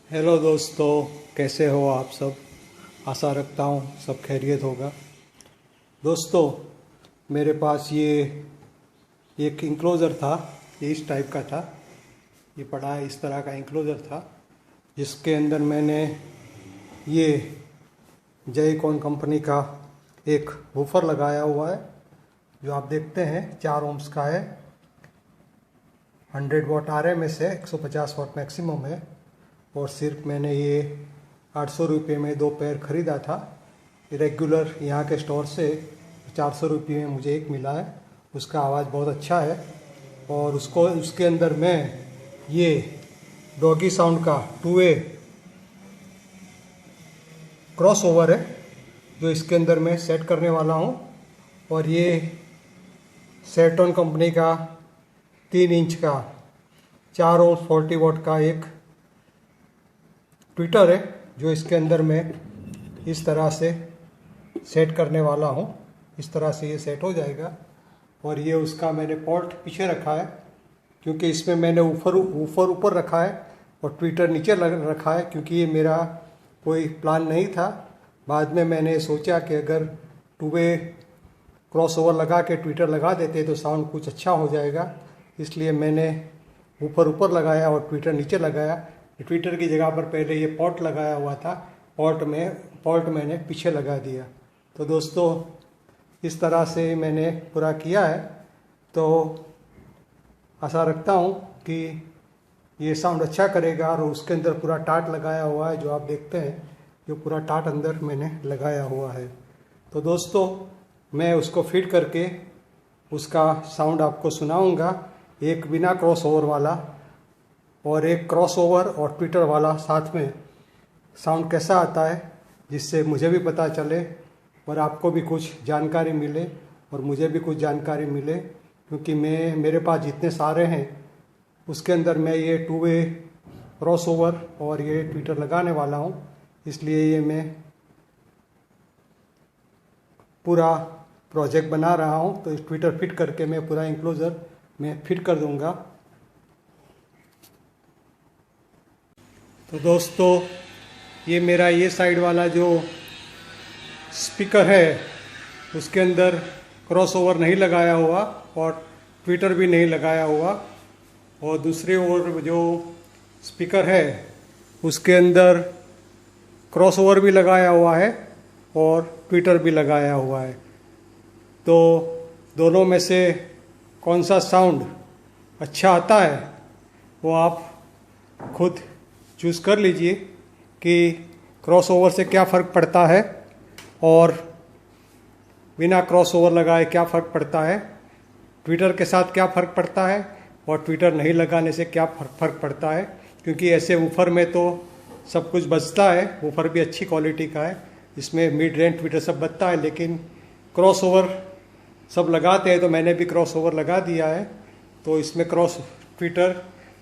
Hello दोस्तों, कैसे हो आप सब। आशा रखता हूँ सब खैरियत होगा। दोस्तों, मेरे पास ये एक इंक्लोज़र था, ये इस टाइप का था। ये पड़ा इस तरह का इंक्लोज़र था, जिसके अंदर मैंने ये जयकॉन कंपनी का एक वूफर लगाया हुआ है, जो आप देखते हैं 4 ओम्स का है। 100 वाट RMS है, 150 वाट मैक्सिमम है। और सिर्फ मैंने ये 800 रुपये में 2 पेयर ख़रीदा था। रेगुलर यहाँ के स्टोर से 400 रुपये में मुझे एक मिला है। उसका आवाज़ बहुत अच्छा है। और उसके अंदर मैं ये डॉगी साउंड का 2 वे क्रॉस ओवर है, जो इसके अंदर मैं सेट करने वाला हूँ। और ये सेटोन कंपनी का 3 इंच का 4 और 40 वाट का एक ट्विटर है, जो इसके अंदर मैं इस तरह से सेट करने वाला हूँ। इस तरह से ये सेट हो जाएगा। और ये उसका मैंने पोर्ट पीछे रखा है, क्योंकि इसमें मैंने ऊपर ऊपर रखा है और ट्विटर नीचे रखा है, क्योंकि ये मेरा कोई प्लान नहीं था। बाद में मैंने सोचा कि अगर 2 वे क्रॉस ओवर लगा के ट्विटर लगा देते तो साउंड कुछ अच्छा हो जाएगा। इसलिए मैंने ऊपर लगाया और ट्विटर नीचे लगाया। ट्विटर की जगह पर पहले ये पॉट लगाया हुआ था, पॉट मैंने पीछे लगा दिया। तो दोस्तों, इस तरह से मैंने पूरा किया है। तो आशा रखता हूँ कि ये साउंड अच्छा करेगा। और उसके अंदर पूरा टाट लगाया हुआ है, जो आप देखते हैं, जो पूरा टाट अंदर मैंने लगाया हुआ है। तो दोस्तों, मैं उसको फिट करके उसका साउंड आपको सुनाऊंगा, एक बिना क्रॉस ओवर वाला और एक क्रॉस ओवर और ट्विटर वाला साथ में साउंड कैसा आता है, जिससे मुझे भी पता चले और आपको भी कुछ जानकारी मिले और मुझे भी कुछ जानकारी मिले। क्योंकि मेरे पास जितने सारे हैं उसके अंदर मैं ये 2 वे क्रॉस ओवर और ये ट्विटर लगाने वाला हूँ। इसलिए ये मैं पूरा प्रोजेक्ट बना रहा हूँ। तो इस ट्विटर फिट करके मैं पूरा इंक्लोज़र मैं फिट कर दूँगा। तो दोस्तों, ये मेरा ये साइड वाला जो स्पीकर है, उसके अंदर क्रॉस ओवर नहीं लगाया हुआ और ट्विटर भी नहीं लगाया हुआ। और दूसरे ओर जो स्पीकर है, उसके अंदर क्रॉस ओवर भी लगाया हुआ है और ट्विटर भी लगाया हुआ है। तो दोनों में से कौन सा साउंड अच्छा आता है, वो आप खुद चूज़ कर लीजिए कि क्रॉस ओवर से क्या फ़र्क पड़ता है और बिना क्रॉस ओवर लगाए क्या फ़र्क पड़ता है, ट्विटर के साथ क्या फ़र्क पड़ता है और ट्विटर नहीं लगाने से क्या फ़र्क पड़ता है। क्योंकि ऐसे वूफर में तो सब कुछ बजता है, वूफर भी अच्छी क्वालिटी का है, इसमें मिड रेंज ट्विटर सब बजता है। लेकिन क्रॉस ओवर सब लगाते हैं, तो मैंने भी क्रॉस ओवर लगा दिया है। तो इसमें क्रॉस ट्विटर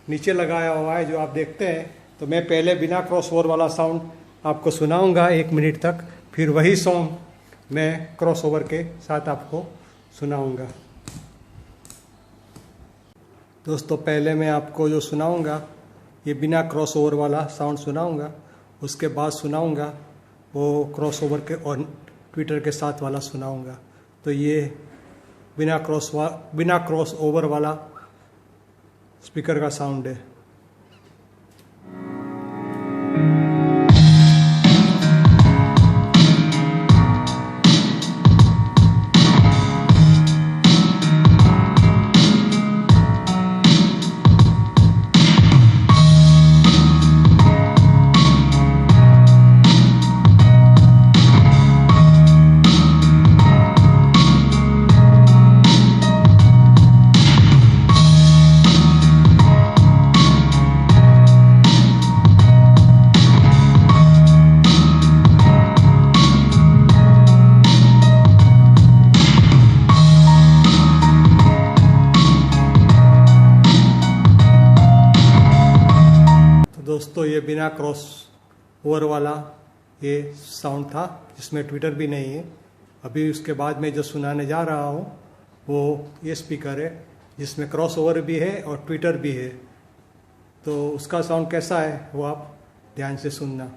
नीचे लगाया हुआ है, जो आप देखते हैं। तो मैं पहले बिना क्रॉस ओवर वाला साउंड आपको सुनाऊंगा 1 मिनट तक, फिर वही सॉन्ग मैं क्रॉस ओवर के साथ आपको सुनाऊंगा। दोस्तों, पहले मैं आपको जो सुनाऊंगा ये बिना क्रॉस ओवर वाला साउंड सुनाऊंगा। उसके बाद सुनाऊंगा वो क्रॉस ओवर के और ट्विटर के साथ वाला सुनाऊंगा। तो ये बिना क्रॉस ओवर वाला स्पीकर का साउंड है। दोस्तों, ये बिना क्रॉस ओवर वाला ये साउंड था, जिसमें ट्विटर भी नहीं है। अभी उसके बाद मैं जो सुनाने जा रहा हूँ वो ये स्पीकर है, जिसमें क्रॉस ओवर भी है और ट्विटर भी है। तो उसका साउंड कैसा है वो आप ध्यान से सुनना।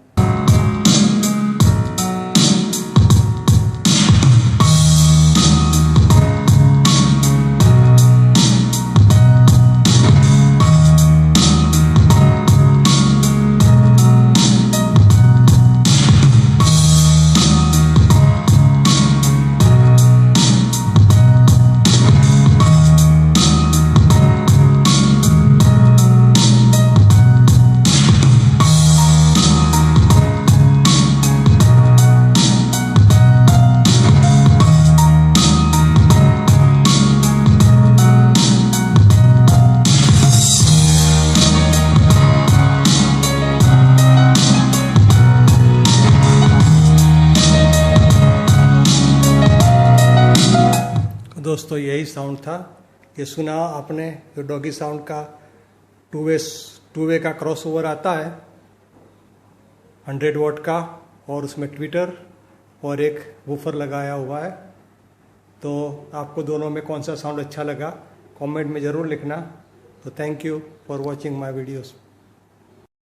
दोस्तों यही साउंड था, ये सुना आपने जो डॉगी साउंड का टू वे का क्रॉस ओवर आता है 100 वॉट का, और उसमें ट्विटर और एक वूफर लगाया हुआ है। तो आपको दोनों में कौन सा साउंड अच्छा लगा कमेंट में ज़रूर लिखना। तो thank you for watching my videos.